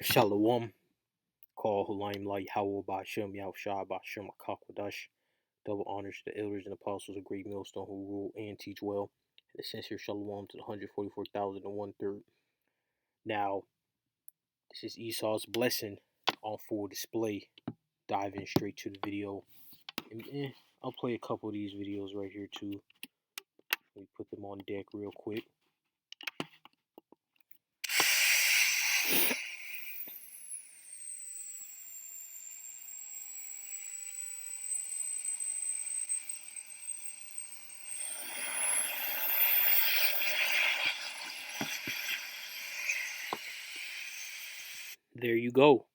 Shalom, call Hulaim Light Howell by Shem Yahushua by Shem Akakwadash. Double honors to the elders and apostles of Great Millstone who rule and teach well. And a sincere shalom to the 144,001 third. Now, this is Esau's blessing on full display. Diving straight to the video. And I'll play a couple of these videos right here too. Let me put them on deck real quick. There you go.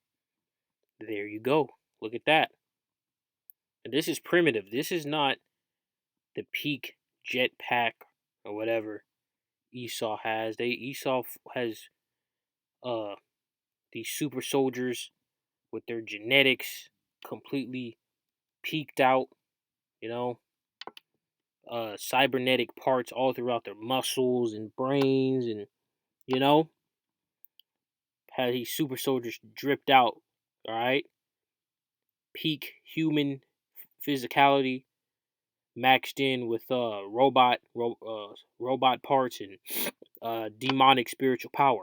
There you go. Look at that. And this is primitive. This is not the peak jetpack or whatever Esau has. Esau has uh these super soldiers with their genetics completely peaked out, you know, cybernetic parts all throughout their muscles and brains, and you know, had these super soldiers dripped out, all right? Peak human physicality maxed in with robot parts and demonic spiritual power.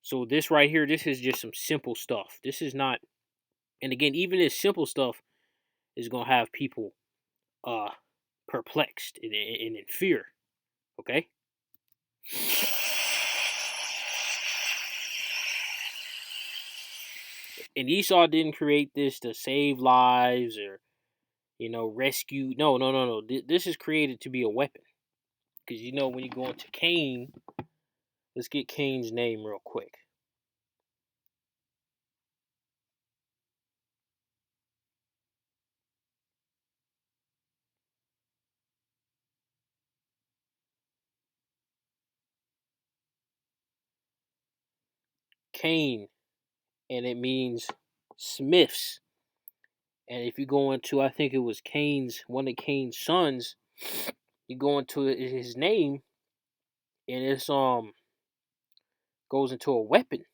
So this right here, this is just some simple stuff. This is not, and again, even this simple stuff is gonna have people perplexed and in fear. Okay. And Esau didn't create this to save lives or rescue. No. This is created to be a weapon. Because when you go into Cain, let's get Cain's name real quick. Cain, and it means smiths. And if you go into, I think it was one of Cain's sons, you go into his name, and it's goes into a weapon.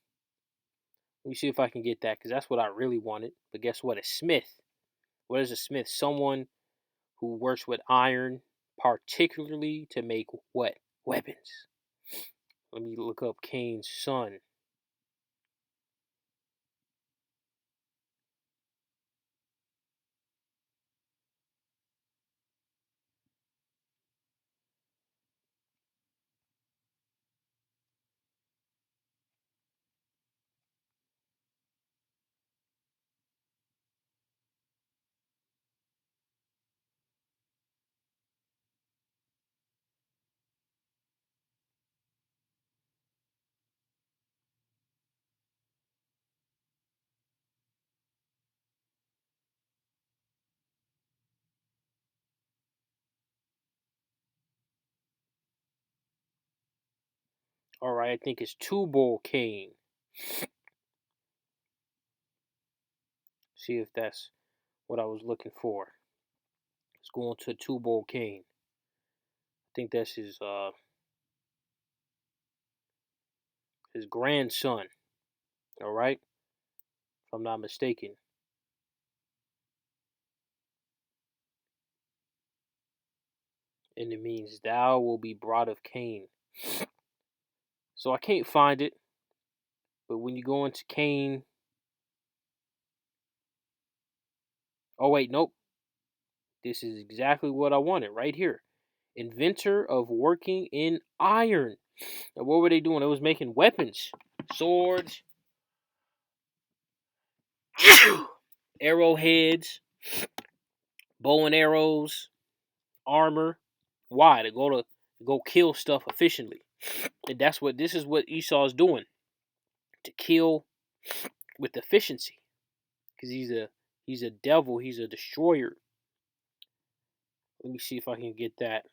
Let me see if I can get that, because that's what I really wanted. But guess what? A smith. What is a smith? Someone who works with iron, particularly to make what? Weapons. Let me look up Cain's son. All right, I think it's Tubal Cain. See if that's what I was looking for. Let's go on to Tubal Cain. I think that's his grandson. All right, if I'm not mistaken. And it means thou will be brought of Cain. So I can't find it, but when you go into Cain, oh wait, nope. This is exactly what I wanted right here. Inventor of working in iron. And what were they doing? It was making weapons, swords, arrowheads, bow and arrows, armor. Why? To go kill stuff efficiently. And this is what Esau's doing. To kill with efficiency. Because he's a devil, he's a destroyer. Let me see if I can get that.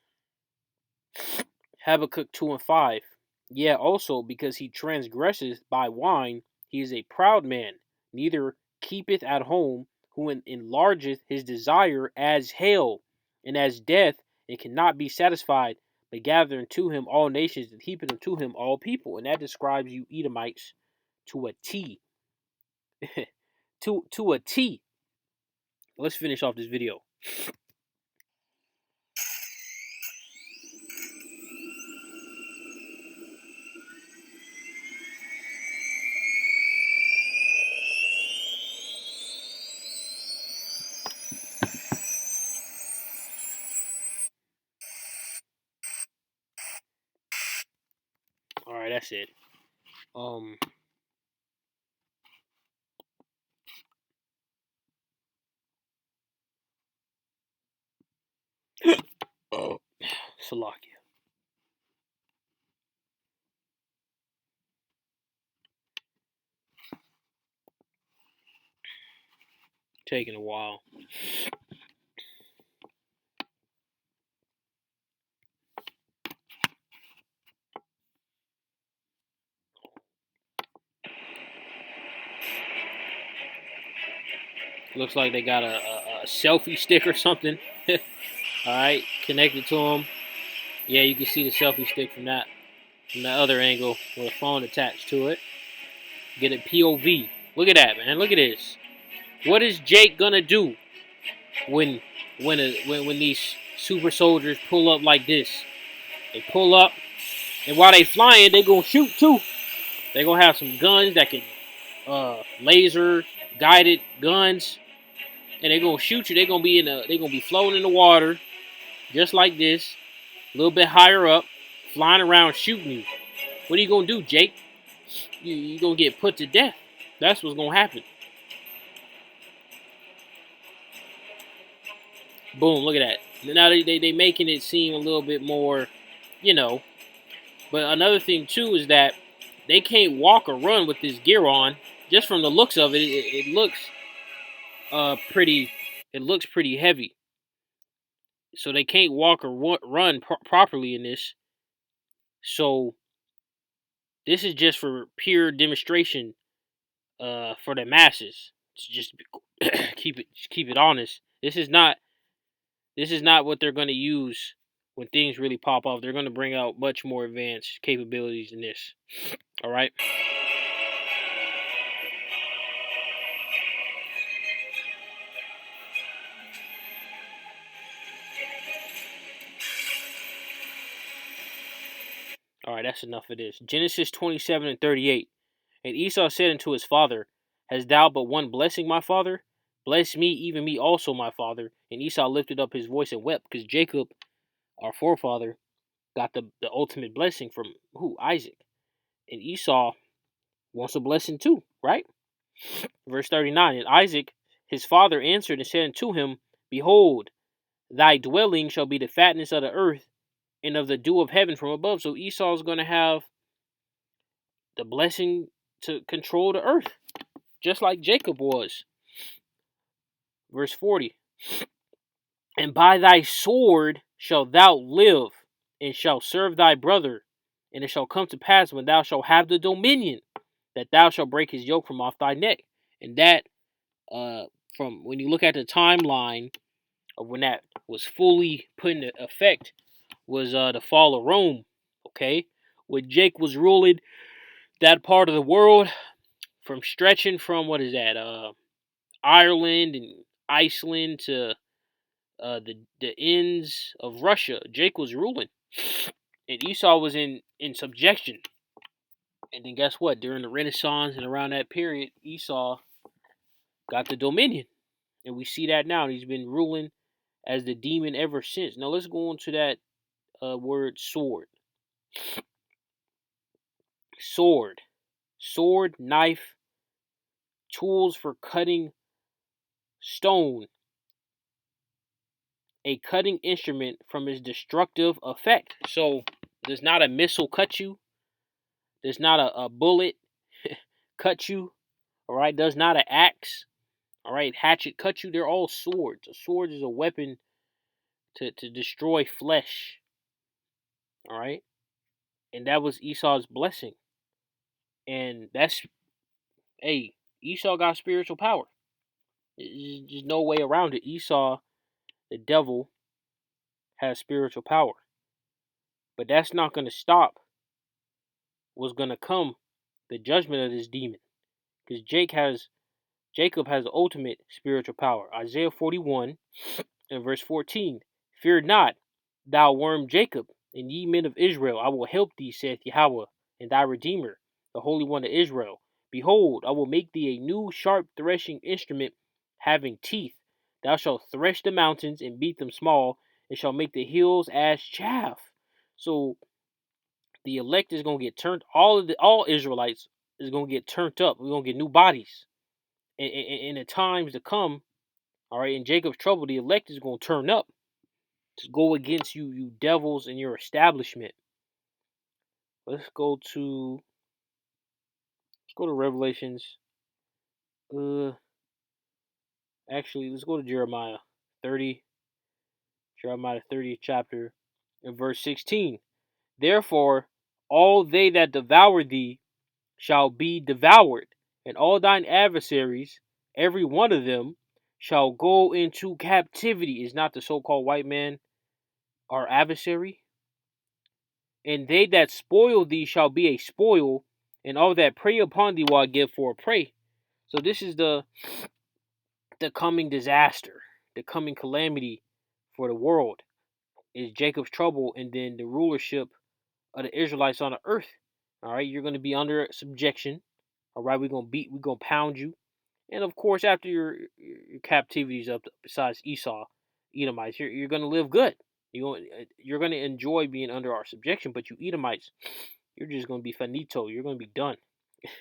Habakkuk 2 and 5. Yeah, also because he transgresseth by wine, he is a proud man, neither keepeth at home, who enlargeth his desire as hell, and as death, and cannot be satisfied, but gathering to him all nations, and heaping unto him all people. And that describes you Edomites to a T. to a T. Let's finish off this video. All right, that's it. Salakia. Taking a while. Looks like they got a selfie stick or something. All right, connected to them. Yeah, you can see the selfie stick from the other angle with a phone attached to it. Get a POV. Look at that, man. Look at this. What is Jake gonna do when these super soldiers pull up like this? They pull up, and while they flying, they gonna shoot too. They gonna have some guns that can laser guided guns, and they gonna shoot you. They gonna be floating in the water, just like this, a little bit higher up, flying around shooting you. What are you gonna do, Jake? You gonna get put to death. That's what's gonna happen. Boom, look at that. Now they making it seem a little bit more, you know. But another thing too is that they can't walk or run with this gear on. Just from the looks of it, it looks pretty. It looks pretty heavy. So they can't walk or run properly in this. So this is just for pure demonstration for the masses. Just keep it honest. This is not what they're going to use when things really pop off. They're going to bring out much more advanced capabilities than this. All right. All right, that's enough of this. Genesis 27 and 38. And Esau said unto his father, Hast thou but one blessing, my father? Bless me, even me also, my father. And Esau lifted up his voice and wept, because Jacob, our forefather, got the ultimate blessing from who? Isaac. And Esau wants a blessing too, right? Verse 39. And Isaac, his father, answered and said unto him, Behold, thy dwelling shall be the fatness of the earth, and of the dew of heaven from above. So Esau is going to have the blessing to control the earth, just like Jacob was. Verse 40. And by thy sword shalt thou live, and shalt serve thy brother. And it shall come to pass, when thou shalt have the dominion, that thou shalt break his yoke from off thy neck. And that, from when you look at the timeline of when that was fully put into effect, was the fall of Rome. Okay, when Jake was ruling that part of the world, from stretching from what is that, Ireland and Iceland to the ends of Russia. Jake was ruling, and Esau was in subjection. And then guess what? During the Renaissance and around that period, Esau got the dominion, and we see that now. He's been ruling as the demon ever since. Now let's go on to that word sword. Sword, knife, tools for cutting stone. A cutting instrument from its destructive effect. So does not a missile cut you? Does not a bullet cut you? All right. Does not an axe, all right, hatchet cut you? They're all swords. A sword is a weapon to destroy flesh. All right. And that was Esau's blessing. And that's, hey, Esau got spiritual power. There's just no way around it. Esau, the devil, has spiritual power. But that's not going to stop what's going to come the judgment of this demon. Because Jacob has the ultimate spiritual power. Isaiah 41 and verse 14. Fear not, thou worm Jacob, and ye men of Israel, I will help thee, saith Yahweh, and thy Redeemer, the Holy One of Israel. Behold, I will make thee a new sharp threshing instrument having teeth. Thou shalt thresh the mountains and beat them small, and shall make the hills as chaff. So the elect is gonna get turned. All Israelites is gonna get turned up. We're gonna get new bodies. In the times to come, all right, in Jacob's trouble, the elect is gonna turn up to go against you, you devils, and your establishment. Let's go to Revelations. Actually, let's go to Jeremiah 30. Jeremiah 30th chapter and verse 16. Therefore, all they that devour thee shall be devoured, and all thine adversaries, every one of them, shall go into captivity. Is not the so-called white man our adversary? And they that spoil thee shall be a spoil, and all that prey upon thee will I give for a prey. So this is the coming disaster, the coming calamity for the world is Jacob's trouble, and then the rulership of the Israelites on the earth. All right, you're going to be under subjection. All right, we're gonna pound you, and of course, after your captivity is up, besides Esau, Edomites, you're going to live good. You're going to enjoy being under our subjection, but you Edomites, you're just going to be finito. You're going to be done.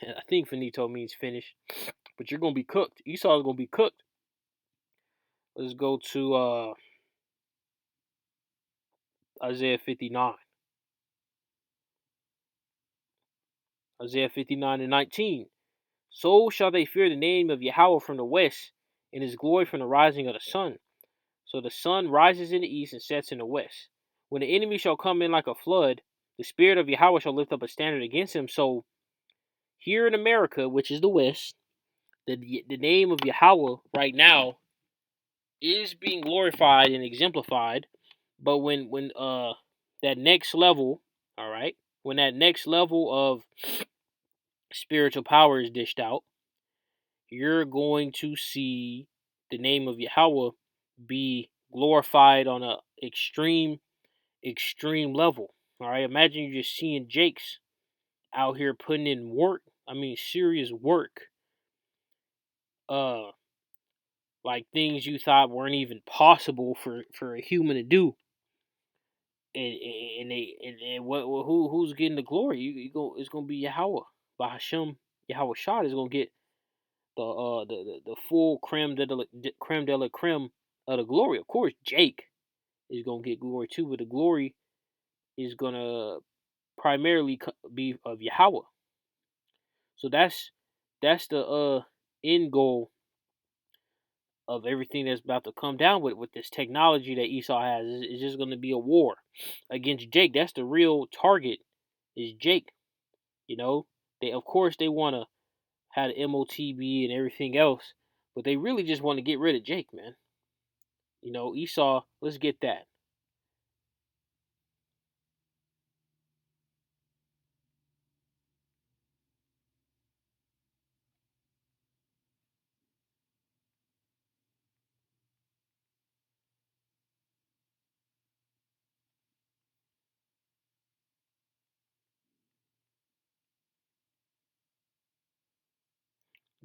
I think finito means finished, but you're going to be cooked. Esau is going to be cooked. Let's go to Isaiah 59. Isaiah 59 and 19. So shall they fear the name of Yahweh from the west, and his glory from the rising of the sun. So the sun rises in the east and sets in the west. When the enemy shall come in like a flood, the spirit of Yahweh shall lift up a standard against him. So here in America, which is the west, the name of Yahweh right now is being glorified and exemplified. But when that next level, all right, when that next level of spiritual power is dished out, you're going to see the name of Yahweh be glorified on a extreme level. All right, imagine you just seeing Jakes out here putting in work. I mean, serious work. Like things you thought weren't even possible for a human to do. And who's getting the glory? It's gonna be Yahweh. Bahashem Yahweh Shad is gonna get the full creme de la creme of the glory. Of course, Jake is gonna get glory too, but the glory is gonna primarily be of Yahweh. So that's the end goal of everything that's about to come down with this technology that Esau has. It's just gonna be a war against Jake. That's the real target is Jake. You know, of course they wanna have the MOTB and everything else, but they really just want to get rid of Jake, man. You know, Esau, let's get that.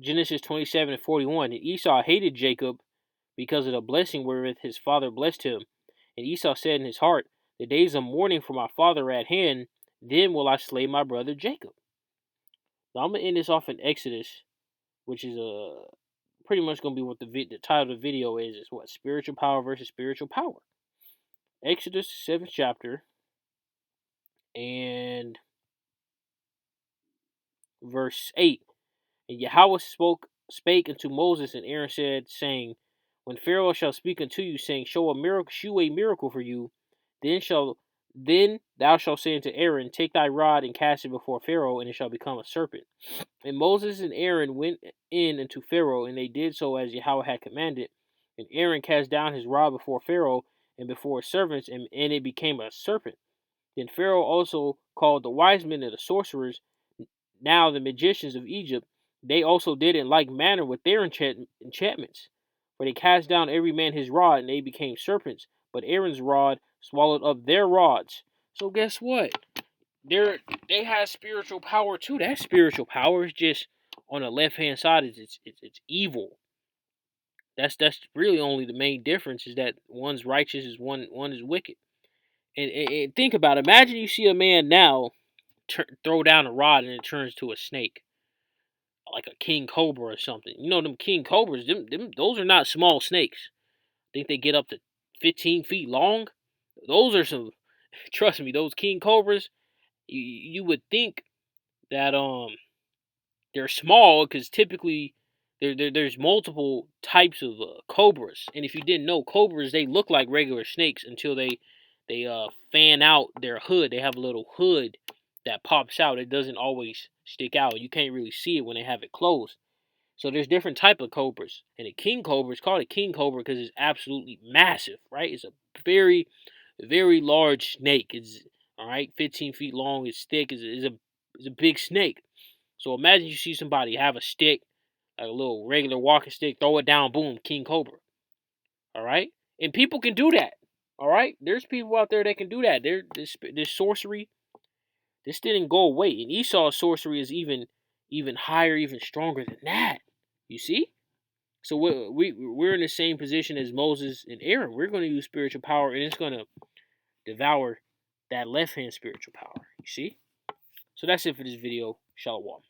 Genesis 27 and 41. And Esau hated Jacob because of the blessing wherewith his father blessed him. And Esau said in his heart, the days of mourning for my father are at hand, then will I slay my brother Jacob. Now I'm going to end this off in Exodus, which is pretty much going to be what the title of the video is what? Spiritual power versus spiritual power. Exodus 7th chapter and verse 8. And Yahweh spake unto Moses, and Aaron said, saying, when Pharaoh shall speak unto you, saying, shew a miracle for you, then thou shalt say unto Aaron, take thy rod and cast it before Pharaoh, and it shall become a serpent. And Moses and Aaron went in unto Pharaoh, and they did so as Yahweh had commanded. And Aaron cast down his rod before Pharaoh and before his servants, and it became a serpent. Then Pharaoh also called the wise men and the sorcerers, now the magicians of Egypt, they also did in like manner with their enchantments. For they cast down every man his rod, and they became serpents. But Aaron's rod swallowed up their rods. So guess what? They have spiritual power too. That spiritual power is just on the left hand side. It's evil. That's really only the main difference is that one's righteous is one is wicked. And think about it. Imagine you see a man now throw down a rod and it turns to a snake, like a king cobra or something. You know them king cobras. Them those are not small snakes. I think they get up to 15 feet long. Those are some. Trust me, those king cobras. You would think that they're small because typically there's multiple types of cobras, and if you didn't know, cobras they look like regular snakes until they fan out their hood. They have a little hood that pops out. It doesn't always stick out. You can't really see it when they have it closed. So there's different type of cobras, and a king cobra is called a king cobra because it's absolutely massive, right? It's a very large snake. It's all right, 15 feet long. It's thick. It's a big snake. So imagine you see somebody have a stick, like a little regular walking stick, throw it down, boom, king cobra. All right, and people can do that. All right, there's people out there that can do that. This sorcery, this didn't go away, and Esau's sorcery is even higher, even stronger than that. You see? So we're in the same position as Moses and Aaron. We're going to use spiritual power, and it's going to devour that left hand spiritual power. You see? So that's it for this video. Shalom.